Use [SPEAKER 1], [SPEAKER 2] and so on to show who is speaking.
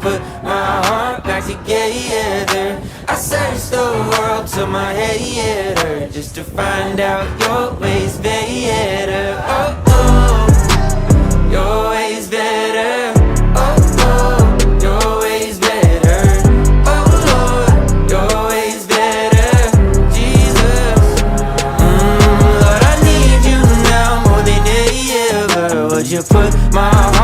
[SPEAKER 1] put my heart back together. I searched the world till my head hurt, just to find out your way's better. Oh, oh, your way's better. Oh, oh, your way's better. Oh, Lord, your way's better. Jesus, Lord, I need you now more than ever. Would you put my